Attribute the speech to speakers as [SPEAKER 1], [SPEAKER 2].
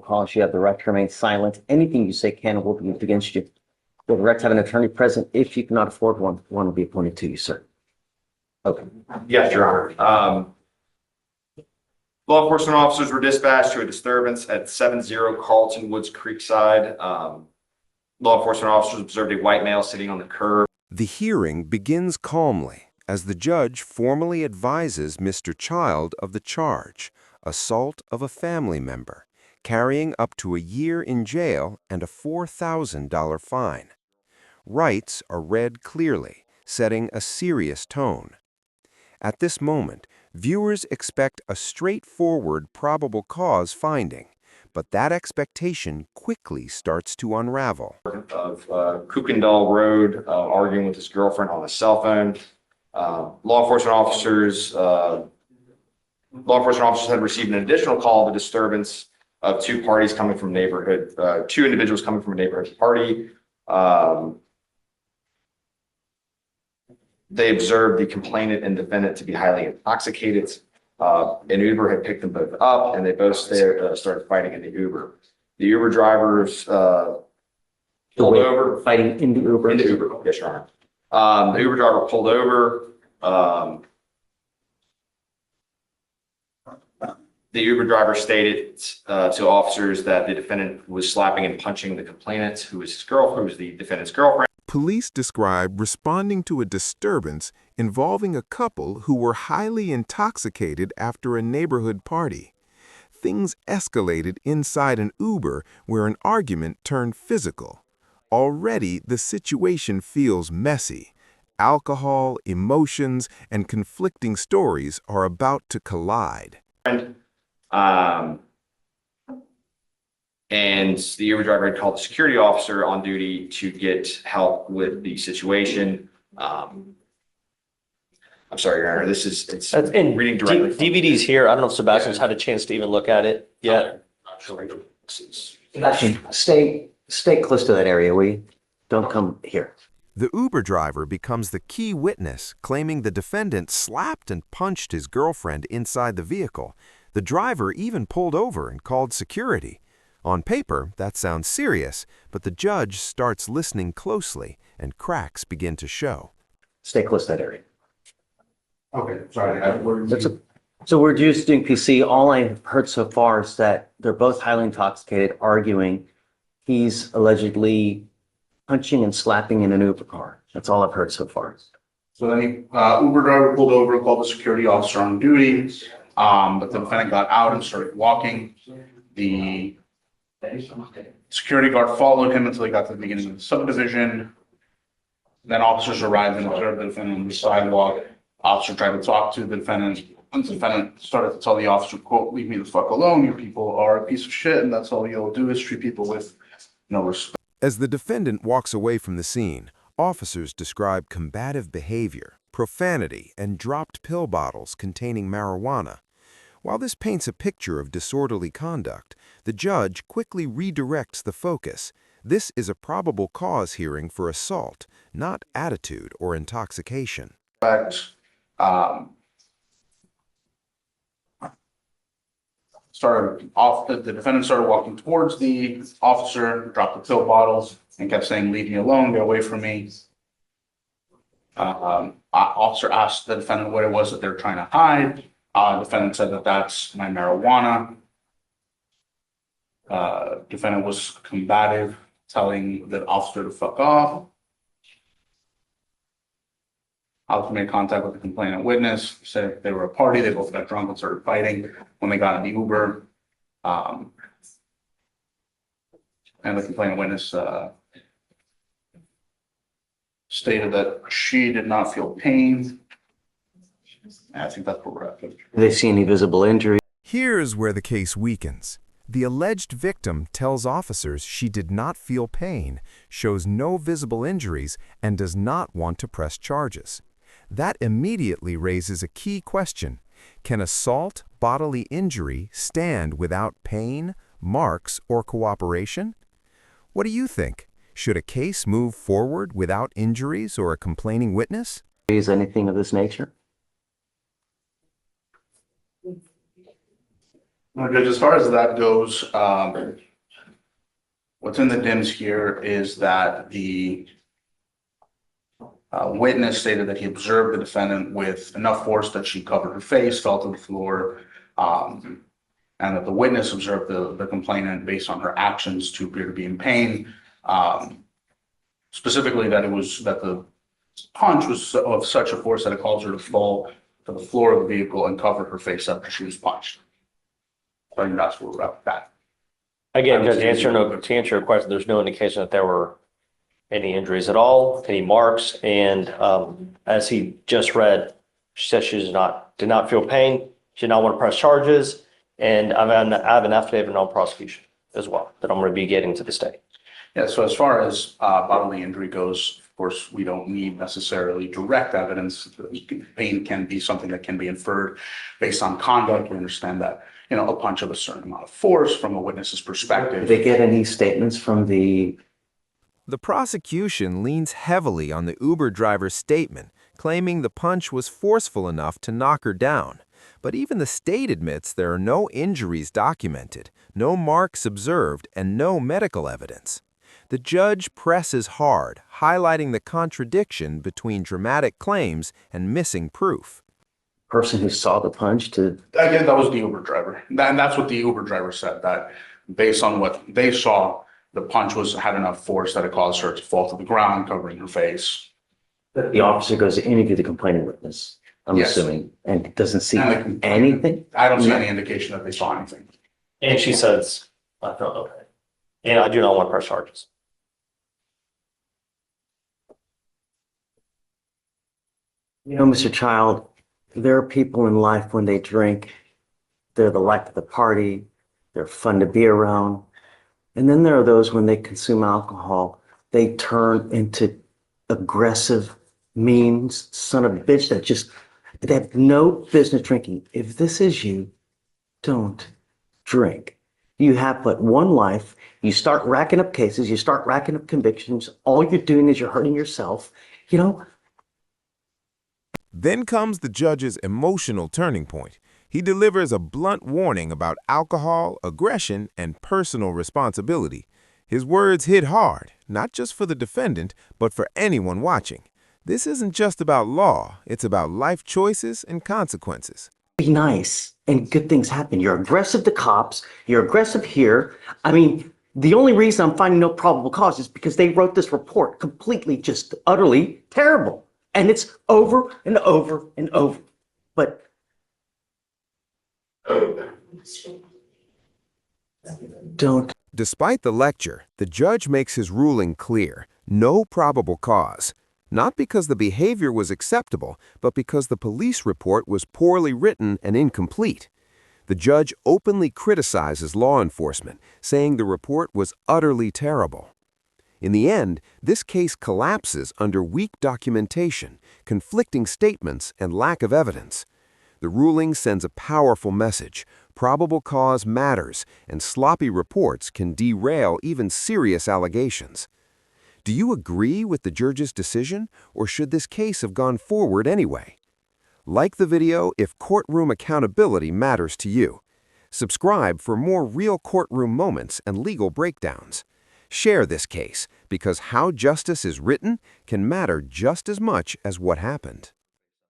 [SPEAKER 1] Cause you have the right to remain silent. Anything you say can and will be used against you. You have the right to have an attorney present. If you cannot afford one, one will be appointed to you, sir. Okay.
[SPEAKER 2] Yes, Your Honor. Law enforcement officers were dispatched to a disturbance at 70 Carlton Woods Creekside. Law enforcement officers observed a white male sitting on the curb.
[SPEAKER 3] The hearing begins calmly as the judge formally advises Mr. Child of the charge, assault of a family member, carrying up to a year in jail and a $4,000 fine. Rights are read clearly, setting a serious tone. At this moment, viewers expect a straightforward probable cause finding, but that expectation quickly starts to unravel.
[SPEAKER 2] Of Kukendall Road, arguing with his girlfriend on a cell phone. Law enforcement officers had received an additional call of a disturbance of two parties coming from neighborhood, two individuals coming from a neighborhood party. They observed the complainant and defendant to be highly intoxicated. An Uber had picked them both up, and they both started fighting in the Uber. The Uber drivers pulled over.
[SPEAKER 1] Fighting in the Uber?
[SPEAKER 2] In the Uber, yes, Your Honor. The Uber driver pulled over. The Uber driver stated to officers that the defendant was slapping and punching the complainant, who was his girlfriend, who was the defendant's girlfriend.
[SPEAKER 4] Police describe responding to a disturbance involving a couple who were highly intoxicated after a neighborhood party. Things escalated inside an Uber where an argument turned physical. Already, the situation feels messy. Alcohol, emotions, and conflicting stories are about to collide.
[SPEAKER 2] And the Uber driver had called the security officer on duty to get help with the situation. I'm sorry, Your Honor, it's reading directly.
[SPEAKER 5] DVD's here. I don't know if Sebastian's had a chance to even look at it yet.
[SPEAKER 1] Actually, stay close to that area, will you? Don't come here.
[SPEAKER 3] The Uber driver becomes the key witness, claiming the defendant slapped and punched his girlfriend inside the vehicle. The driver even pulled over and called security. On paper, that sounds serious, but the judge starts listening closely, and cracks begin to show.
[SPEAKER 1] Stay close to that area.
[SPEAKER 2] Okay, sorry.
[SPEAKER 1] So we're just doing PC. All I've heard so far is that they're both highly intoxicated, arguing. He's allegedly punching and slapping in an Uber car. That's all I've heard so far.
[SPEAKER 6] So then Uber driver pulled over, called the security officer on duty. But the defendant got out and started walking. The security guard followed him until he got to the beginning of the subdivision. Then officers arrived and observed the defendant on the sidewalk. Officer tried to talk to the defendant. Once the defendant started to tell the officer, quote, "Leave me the fuck alone. You people are a piece of shit, and that's all you'll do is treat people with no respect."
[SPEAKER 3] As the defendant walks away from the scene, officers describe combative behavior, profanity, and dropped pill bottles containing marijuana. While this paints a picture of disorderly conduct, the judge quickly redirects the focus. This is a probable cause hearing for assault, not attitude or intoxication.
[SPEAKER 6] The defendant started walking towards the officer, dropped the pill bottles, and kept saying, "Leave me alone, get away from me." Officer asked the defendant what it was that they're trying to hide. Defendant said that that's my marijuana. Defendant was combative, telling the officer to fuck off. Officer made contact with the complainant witness, said they were a party, they both got drunk and started fighting when they got in the Uber. And the complainant witness stated that she did not feel pain. And I think that's where we're at.
[SPEAKER 1] Do they see any visible injury?
[SPEAKER 3] Here's where the case weakens. The alleged victim tells officers she did not feel pain, shows no visible injuries, and does not want to press charges. That immediately raises a key question. Can assault, bodily injury, stand without pain, marks, or cooperation? What do you think? Should a case move forward without injuries or a complaining witness?
[SPEAKER 1] Is anything of this nature?
[SPEAKER 6] Judge, as far as that goes, what's in the DIMS here is that the witness stated that he observed the defendant with enough force that she covered her face, fell to the floor, and that the witness observed the complainant based on her actions to appear to be in pain. Specifically that the punch was of such a force that it caused her to fall to the floor of the vehicle and cover her face after she was punched. I think that's where we're at with that.
[SPEAKER 5] Again, Judge, to answer your question, there's no indication that there were any injuries at all, any marks, and as he just read, she said she did not feel pain, she did not want to press charges, and I have an affidavit on prosecution as well that I'm going to be getting to the state.
[SPEAKER 6] Yeah, so as far as bodily injury goes, of course, we don't need necessarily direct evidence. Pain can be something that can be inferred based on conduct. We understand that, a punch of a certain amount of force from a witness's perspective.
[SPEAKER 1] Did they get any statements from the
[SPEAKER 3] The prosecution leans heavily on the Uber driver's statement, claiming the punch was forceful enough to knock her down. But even the state admits there are no injuries documented, no marks observed, and no medical evidence. The judge presses hard, highlighting the contradiction between dramatic claims and missing proof.
[SPEAKER 1] person who saw the punch to?
[SPEAKER 6] Again, that was the Uber driver. And that's what the Uber driver said, that based on what they saw, the punch had enough force that it caused her to fall to the ground, covering her face.
[SPEAKER 1] The officer goes to interview the complaining witness, I'm
[SPEAKER 6] Yes.
[SPEAKER 1] assuming, and doesn't see
[SPEAKER 6] And
[SPEAKER 1] anything?
[SPEAKER 6] I don't see any indication that they saw anything.
[SPEAKER 5] And she says, I felt okay. And I do not want to press charges.
[SPEAKER 1] Mr. Child, there are people in life when they drink, they're the life of the party, they're fun to be around. And then there are those when they consume alcohol, they turn into aggressive, mean son of a bitch they have no business drinking. If this is you, don't drink. You have but one life. You start racking up cases, you start racking up convictions. All you're doing is you're hurting yourself.
[SPEAKER 4] Then comes the judge's emotional turning point. He delivers a blunt warning about alcohol, aggression, and personal responsibility. His words hit hard, not just for the defendant, but for anyone watching. This isn't just about law, it's about life choices and consequences.
[SPEAKER 1] Be nice and good things happen. You're aggressive to cops, you're aggressive here. I mean, the only reason I'm finding no probable cause is because they wrote this report completely, just utterly terrible. And it's over and over and over. But don't.
[SPEAKER 3] Despite the lecture, the judge makes his ruling clear: no probable cause. Not because the behavior was acceptable, but because the police report was poorly written and incomplete. The judge openly criticizes law enforcement, saying the report was utterly terrible. In the end, this case collapses under weak documentation, conflicting statements, and lack of evidence. The ruling sends a powerful message: probable cause matters, and sloppy reports can derail even serious allegations. Do you agree with the judge's decision, or should this case have gone forward anyway? Like the video if courtroom accountability matters to you. Subscribe for more real courtroom moments and legal breakdowns. Share this case, because how justice is written can matter just as much as what happened.